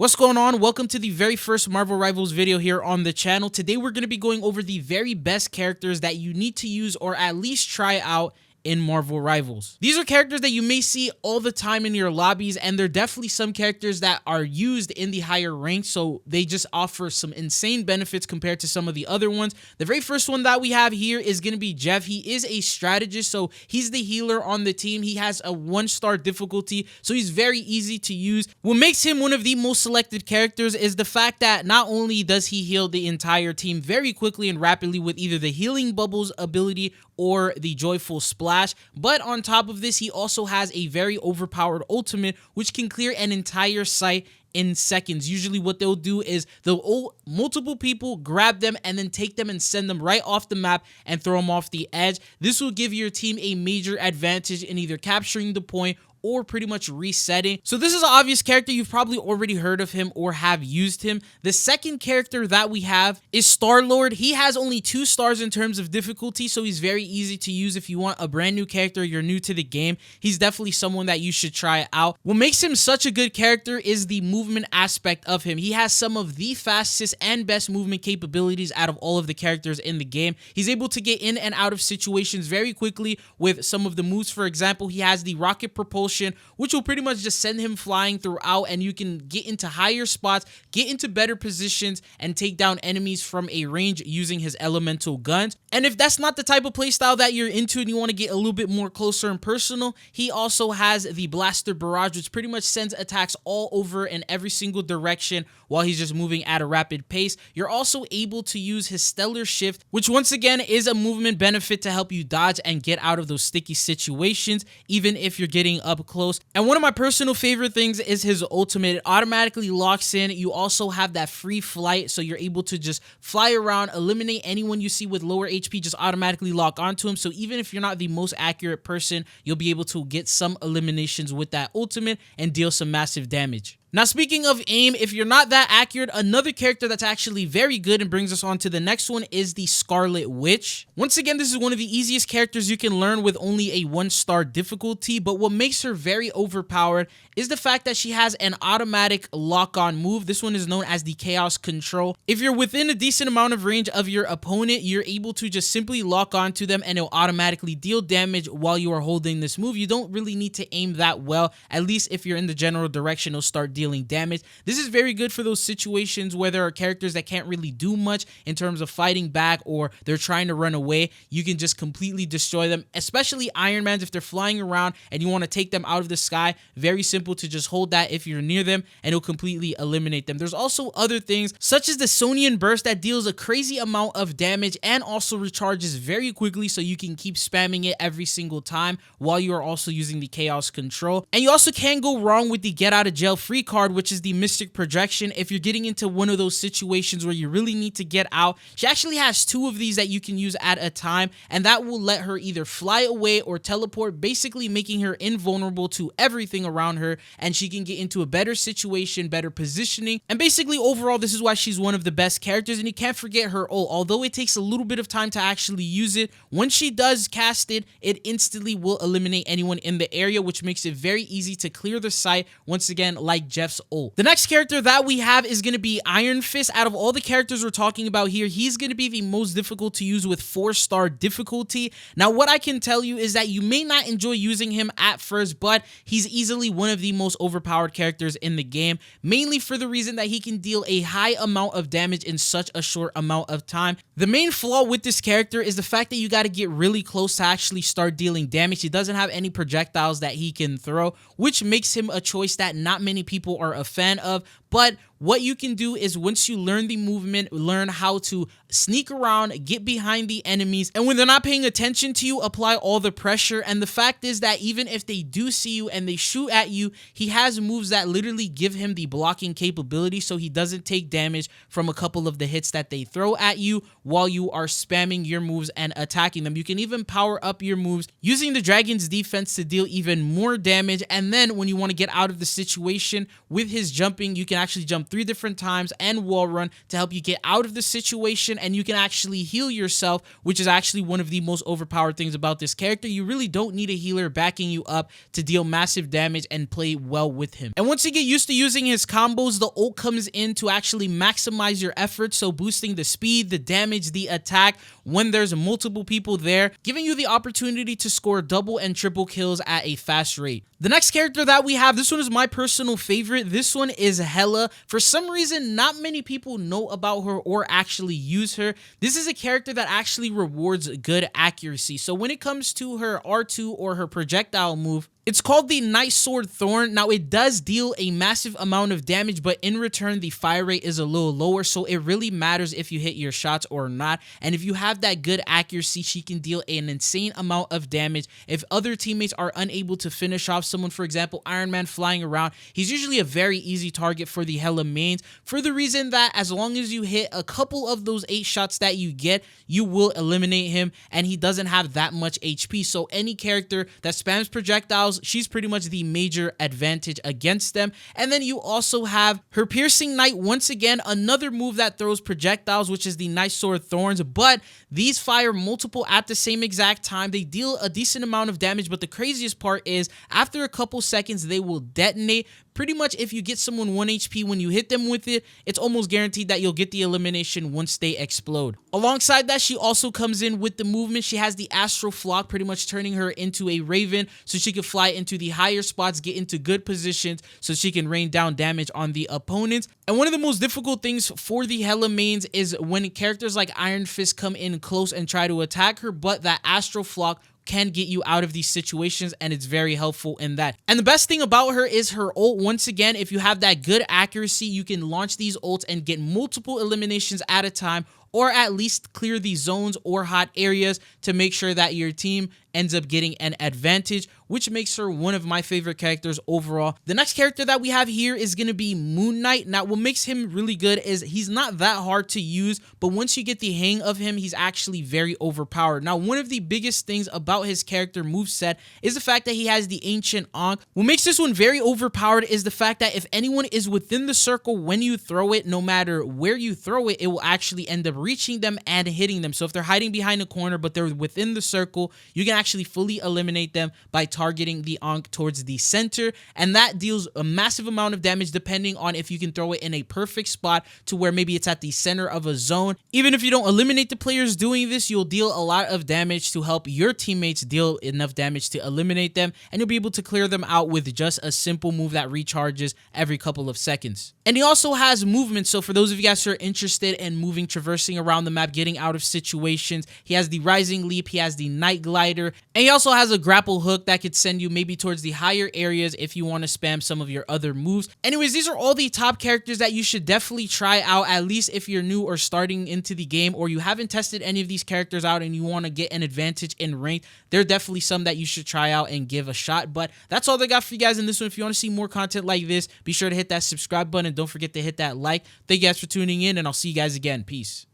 What's going on? Welcome to the very first Marvel Rivals video here on the channel. Today we're going to be going over the very best characters that you need to use or at least try out in Marvel Rivals. These are characters that you may see all the time in your lobbies, and they're definitely some characters that are used in the higher ranks, so they just offer some insane benefits compared to some of the other ones. The very first one that we have here is going to be Jeff. He is a strategist, so he's the healer on the team. He has a 1-star difficulty, so he's very easy to use. What makes him one of the most selected characters is the fact that not only does he heal the entire team very quickly and rapidly with either the healing bubbles ability or the joyful splash, but on top of this, he also has a very overpowered ultimate which can clear an entire site in seconds. Usually what they'll do is they'll ult multiple people, grab them, and then take them and send them right off the map and throw them off the edge. This will give your team a major advantage in either capturing the point or pretty much resetting. So this is an obvious character. You've probably already heard of him or have used him. The second character that we have is Star-Lord. He has only 2 stars in terms of difficulty, so he's very easy to use if you want a brand new character, you're new to the game. He's definitely someone that you should try out. What makes him such a good character is the movement aspect of him. He has some of the fastest and best movement capabilities out of all of the characters in the game. He's able to get in and out of situations very quickly with some of the moves. For example, he has the rocket propulsion, which will pretty much just send him flying throughout, and you can get into higher spots, get into better positions, and take down enemies from a range using his elemental guns. And if that's not the type of playstyle that you're into and you want to get a little bit more closer and personal, he also has the blaster barrage, which pretty much sends attacks all over in every single direction while he's just moving at a rapid pace. You're also able to use his stellar shift, which once again is a movement benefit to help you dodge and get out of those sticky situations, even if you're getting up close. And one of my personal favorite things is his ultimate. It automatically locks in. You also have that free flight, so you're able to just fly around, eliminate anyone you see with lower HP, just automatically lock onto him. So even if you're not the most accurate person, you'll be able to get some eliminations with that ultimate and deal some massive damage. Now, speaking of aim, if you're not that accurate, another character that's actually very good and brings us on to the next one is the Scarlet Witch. Once again, this is one of the easiest characters you can learn with only a 1-star difficulty, but what makes her very overpowered is the fact that she has an automatic lock-on move. This one is known as the Chaos Control. If you're within a decent amount of range of your opponent, you're able to just simply lock onto them and it'll automatically deal damage while you are holding this move. You don't really need to aim that well. At least if you're in the general direction, it'll start dealing damage. This is very good for those situations where there are characters that can't really do much in terms of fighting back or they're trying to run away. You can just completely destroy them, especially Iron Mans if they're flying around and you want to take them out of the sky. Very simple to just hold that if you're near them and it'll completely eliminate them. There's also other things such as the Sonian Burst that deals a crazy amount of damage and also recharges very quickly, so you can keep spamming it every single time while you are also using the Chaos Control. And you also can't go wrong with the Get Out of Jail Free card, which is the Mystic Projection. If you're getting into one of those situations where you really need to get out, she actually has 2 of these that you can use at a time, and that will let her either fly away or teleport, basically making her invulnerable to everything around her, and she can get into a better situation, better positioning, and basically overall this is why she's one of the best characters. And you can't forget her ult. Although it takes a little bit of time to actually use it, once she does cast it, it instantly will eliminate anyone in the area, which makes it very easy to clear the site, once again like Jeff's ult. The next character that we have is going to be Iron Fist. Out of all the characters we're talking about here, he's going to be the most difficult to use with 4-star difficulty. Now, what I can tell you is that you may not enjoy using him at first, but he's easily one of the most overpowered characters in the game, mainly for the reason that he can deal a high amount of damage in such a short amount of time. The main flaw with this character is the fact that you got to get really close to actually start dealing damage. He doesn't have any projectiles that he can throw, which makes him a choice that not many people are a fan of. But what you can do is once you learn the movement, learn how to sneak around, get behind the enemies, and when they're not paying attention to you, apply all the pressure. And the fact is that even if they do see you and they shoot at you, he has moves that literally give him the blocking capability, so he doesn't take damage from a couple of the hits that they throw at you while you are spamming your moves and attacking them. You can even power up your moves using the Dragon's Defense to deal even more damage, and then when you want to get out of the situation, with his jumping, you can actually jump 3 different times and wall run to help you get out of the situation, and you can actually heal yourself, which is actually one of the most overpowered things about this character. You really don't need a healer backing you up to deal massive damage and play well with him. And once you get used to using his combos, the ult comes in to actually maximize your efforts, so boosting the speed, the damage, the attack when there's multiple people there, giving you the opportunity to score double and triple kills at a fast rate. The next character that we have, this one is my personal favorite. This one is Hela. For some reason, not many people know about her or actually use her. This is a character that actually rewards good accuracy. So when it comes to her R2 or her projectile move, it's called the Night Sword Thorn. Now, it does deal a massive amount of damage, but in return, the fire rate is a little lower, so it really matters if you hit your shots or not. And if you have that good accuracy, she can deal an insane amount of damage. If other teammates are unable to finish off someone, for example, Iron Man flying around, he's usually a very easy target for the Hela mains, for the reason that as long as you hit a couple of those 8 shots that you get, you will eliminate him, and he doesn't have that much HP. So any character that spams projectiles, she's pretty much the major advantage against them. And then you also have her Piercing Knight, once again another move that throws projectiles, which is the Night Sword Thorns, but these fire multiple at the same exact time. They deal a decent amount of damage, but the craziest part is after a couple seconds they will detonate. Pretty much if you get someone 1 HP when you hit them with it, it's almost guaranteed that you'll get the elimination once they explode. Alongside that, she also comes in with the movement. She has the Astral Flock, pretty much turning her into a raven so she can fly into the higher spots, get into good positions so she can rain down damage on the opponents. And one of the most difficult things for the Hela mains is when characters like Iron Fist come in close and try to attack her, but that Astral Flock can get you out of these situations, and it's very helpful in that. And the best thing about her is her ult. Once again, if you have that good accuracy, you can launch these ults and get multiple eliminations at a time, or at least clear the zones or hot areas to make sure that your team ends up getting an advantage, which makes her one of my favorite characters overall. The next character that we have here is going to be Moon Knight. Now, what makes him really good is he's not that hard to use, but once you get the hang of him, he's actually very overpowered. Now, one of the biggest things about his character moveset is the fact that he has the Ancient Ankh. What makes this one very overpowered is the fact that if anyone is within the circle when you throw it, no matter where you throw it, it will actually end up reaching them and hitting them. So if they're hiding behind a corner but they're within the circle, you can actually fully eliminate them by targeting the Ankh towards the center, and that deals a massive amount of damage depending on if you can throw it in a perfect spot to where maybe it's at the center of a zone. Even if you don't eliminate the players doing this, you'll deal a lot of damage to help your teammates deal enough damage to eliminate them, and you'll be able to clear them out with just a simple move that recharges every couple of seconds. And he also has movement, so for those of you guys who are interested in moving, traversing around the map, getting out of situations, he has the Rising Leap, he has the Night Glider, and he also has a grapple hook that could send you maybe towards the higher areas if you want to spam some of your other moves. Anyways, these are all the top characters that you should definitely try out, at least if you're new or starting into the game, or you haven't tested any of these characters out and you want to get an advantage in ranked. There are definitely some that you should try out and give a shot. But that's all I got for you guys in this one. If you want to see more content like this, be sure to hit that subscribe button and don't forget to hit that like. Thank you guys for tuning in, and I'll see you guys again. Peace.